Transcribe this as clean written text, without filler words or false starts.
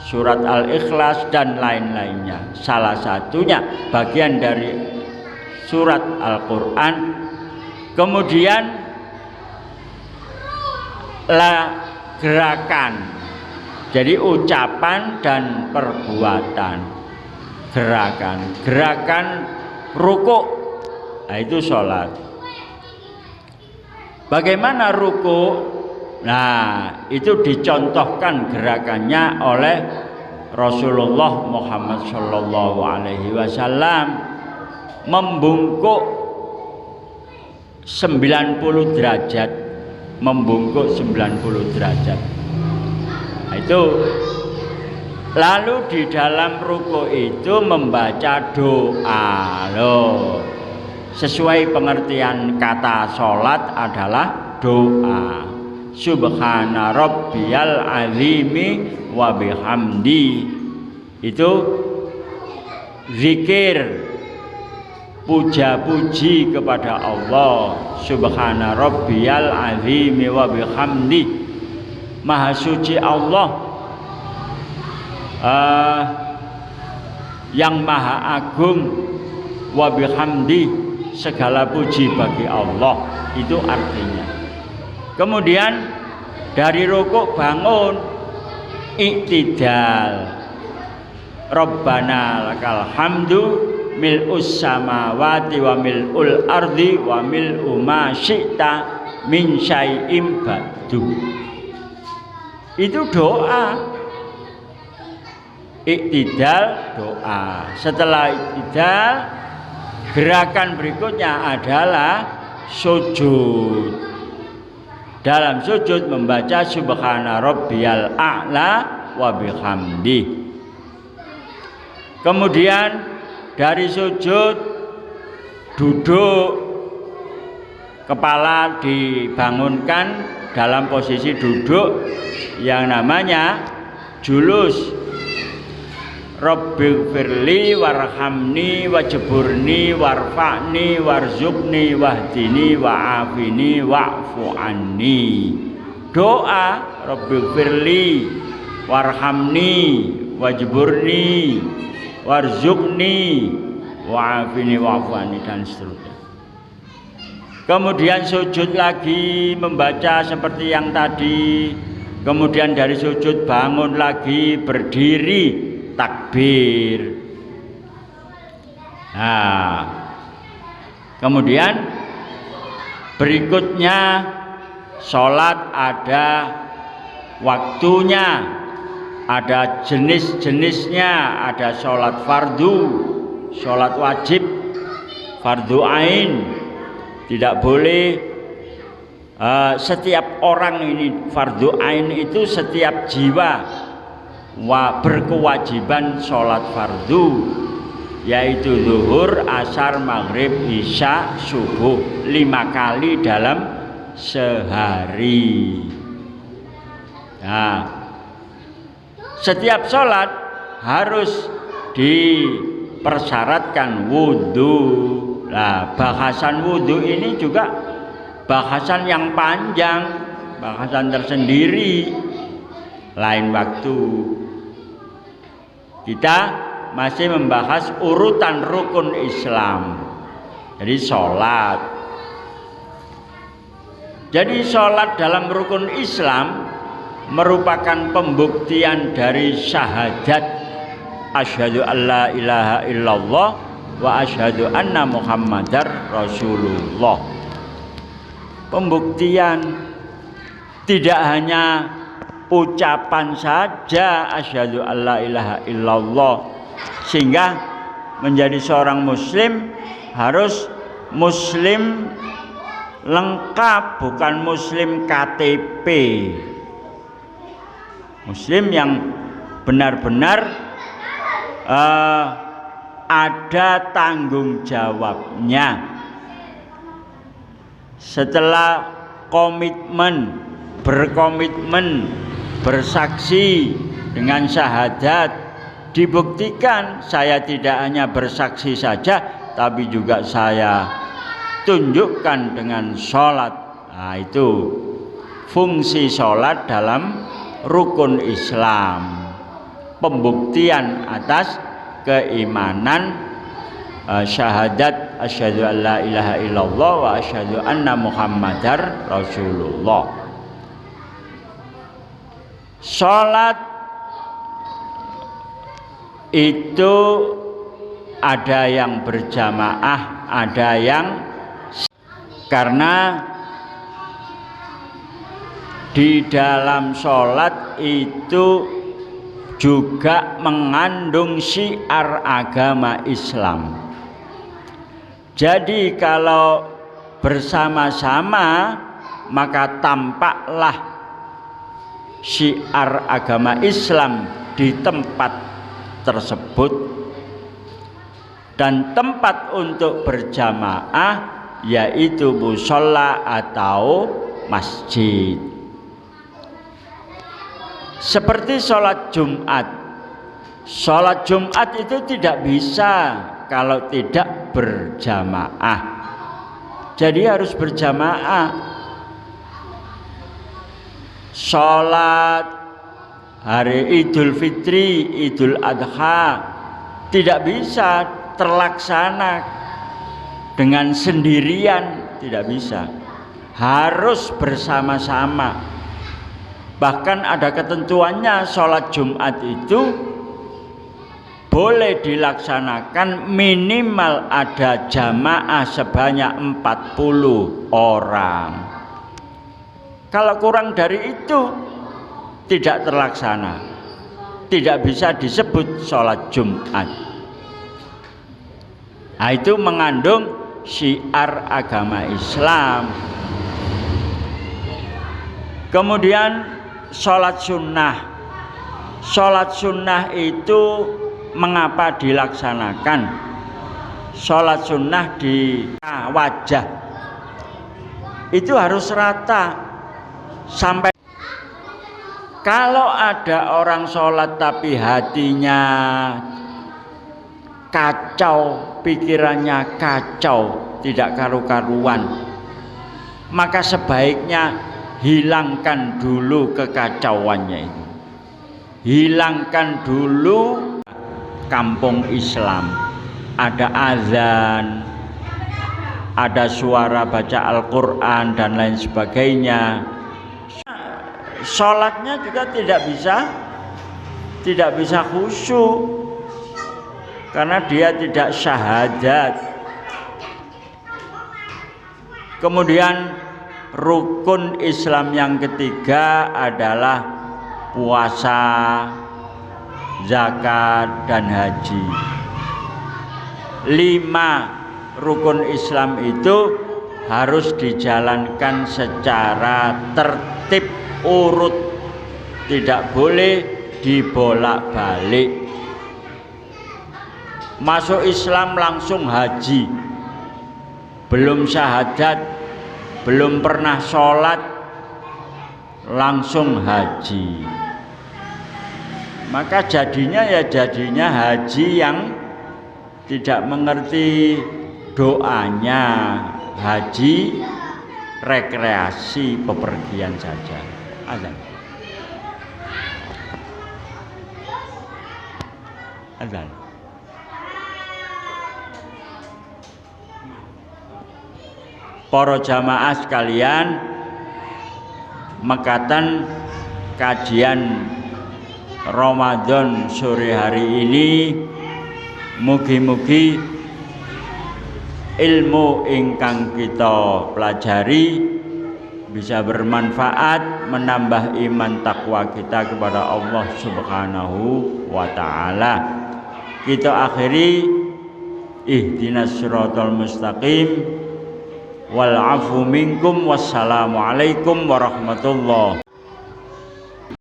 surat Al-Ikhlas dan lain-lainnya. Salah satunya bagian dari surat Al-Quran. Kemudian gerakan, jadi ucapan dan perbuatan. Gerakan rukuk, nah itu sholat. Bagaimana rukuk? Nah, itu dicontohkan gerakannya oleh Rasulullah Muhammad Shallallahu Alaihi Wasallam, membungkuk 90 derajat, membungkuk 90 derajat. Nah, itu lalu di dalam rukuk itu membaca doa. Loh, sesuai pengertian kata sholat adalah doa. Subhana rabbiyal azimi wa bihamdi, itu zikir, puja-puji kepada Allah. Subhana rabbiyal azimi wa bihamdi, maha suci Allah, yang maha agung, wa bihamdi, segala puji bagi Allah. Itu artinya. Kemudian dari rukuk bangun, iktidal. Rabbana lakal hamdu mil'us samawati wa mil'ul ardi wa mil'u ma syi'ta min syai'im ba'du. Itu doa. Iktidal doa. Setelah iktidal, gerakan berikutnya adalah sujud. Dalam sujud membaca subhana rabbiyal a'la wa bihamdi. Kemudian dari sujud duduk, kepala dibangunkan dalam posisi duduk yang namanya julus. Rabbighfirli warhamni wajburni warfa'ni warzuqni wahdini wa'afini wa'fu anni. Doa Rabbighfirli warhamni wajburni warzuqni wa'afini wa'fu anni, dan seterusnya. Kemudian sujud lagi membaca seperti yang tadi. Kemudian dari sujud bangun lagi, berdiri, takbir. Nah, kemudian berikutnya sholat ada waktunya, ada jenis-jenisnya, ada sholat fardu, sholat wajib, fardu ain. Tidak boleh setiap orang ini fardu ain itu setiap jiwa berkewajiban sholat fardu, yaitu zuhur, asar, maghrib, isya, subuh 5 kali dalam sehari. Nah, setiap sholat harus dipersyaratkan wudhu. Nah, bahasan wudhu ini juga bahasan yang panjang, bahasan tersendiri. Lain waktu kita masih membahas urutan rukun Islam. Jadi sholat dalam rukun Islam merupakan pembuktian dari syahadat asyhadu alla ilaha illallah wa asyhadu anna muhammadar rasulullah. Pembuktian tidak hanya ucapan saja asyhadu alla ilaha illallah, sehingga menjadi seorang muslim harus muslim lengkap, bukan muslim KTP. Muslim yang benar-benar ada tanggung jawabnya. Setelah berkomitmen bersaksi dengan syahadat, dibuktikan saya tidak hanya bersaksi saja, tapi juga saya tunjukkan dengan sholat. Nah, itu fungsi sholat dalam rukun Islam. pembuktian atas keimanan syahadat asyhadu an la ilaha illallah wa asyhadu anna muhammadar rasulullah. Salat itu ada yang berjamaah, ada yang karena di dalam sholat itu juga mengandung syiar agama Islam. Jadi kalau bersama-sama maka tampaklah syiar agama Islam di tempat tersebut, dan tempat untuk berjamaah yaitu musholla atau masjid. Seperti sholat Jumat. Sholat Jumat itu tidak bisa kalau tidak berjamaah. Jadi harus berjamaah. Sholat hari Idul Fitri, Idul Adha tidak bisa terlaksana dengan sendirian, tidak bisa. Harus bersama-sama. Bahkan ada ketentuannya, sholat Jumat itu boleh dilaksanakan minimal ada jamaah sebanyak 40 orang. Kalau kurang dari itu tidak terlaksana, tidak bisa disebut sholat Jumat. Nah, itu mengandung syiar agama Islam. Kemudian sholat sunnah. Sholat sunnah itu mengapa dilaksanakan? Sholat sunnah di wajah itu harus rata. Sampai kalau ada orang sholat tapi hatinya kacau, pikirannya kacau, tidak karu-karuan, maka sebaiknya hilangkan dulu kekacauannya itu. Hilangkan dulu. Kampung Islam ada azan, ada suara baca Al-Quran dan lain sebagainya. Sholatnya juga tidak bisa khusyuk karena dia tidak syahadat. Kemudian rukun Islam yang ketiga adalah puasa, zakat, dan haji. 5 rukun Islam itu harus dijalankan secara tertib urut, tidak boleh dibolak-balik. Masuk Islam langsung haji, belum syahadat, belum pernah sholat, langsung haji. Maka jadinya haji yang tidak mengerti doanya, haji rekreasi bepergian saja. Azan. Azan. Para jamaah sekalian, mekatan kajian Ramadan sore hari ini, mugi-mugi ilmu ingkang kita pelajari bisa bermanfaat, menambah iman takwa kita kepada Allah Subhanahu wa ta'ala. Kita akhiri ihdinas siratal mustaqim wal afu minkum. Wassalamualaikum warahmatullahi